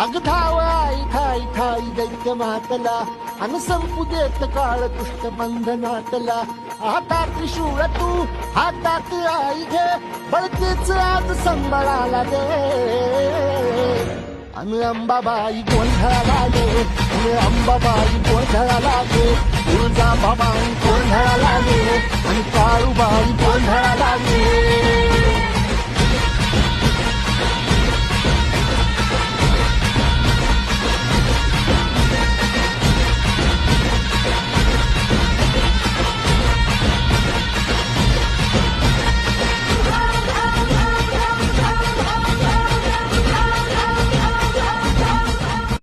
अग धाव आई Thai Thai दैत्य मातला अन संपू देत काळ दुष्ट बंधनातला. हातात त्रिशूळ तू हातात आई घे बळतेच आज संबळाला दे. अन अंबाबाई गोंधळाला दे अंबाबाई गोंधळाला दे. तुळजाभवानी गोंधळाला दे आणि काळूबाई गोंधळाला दे.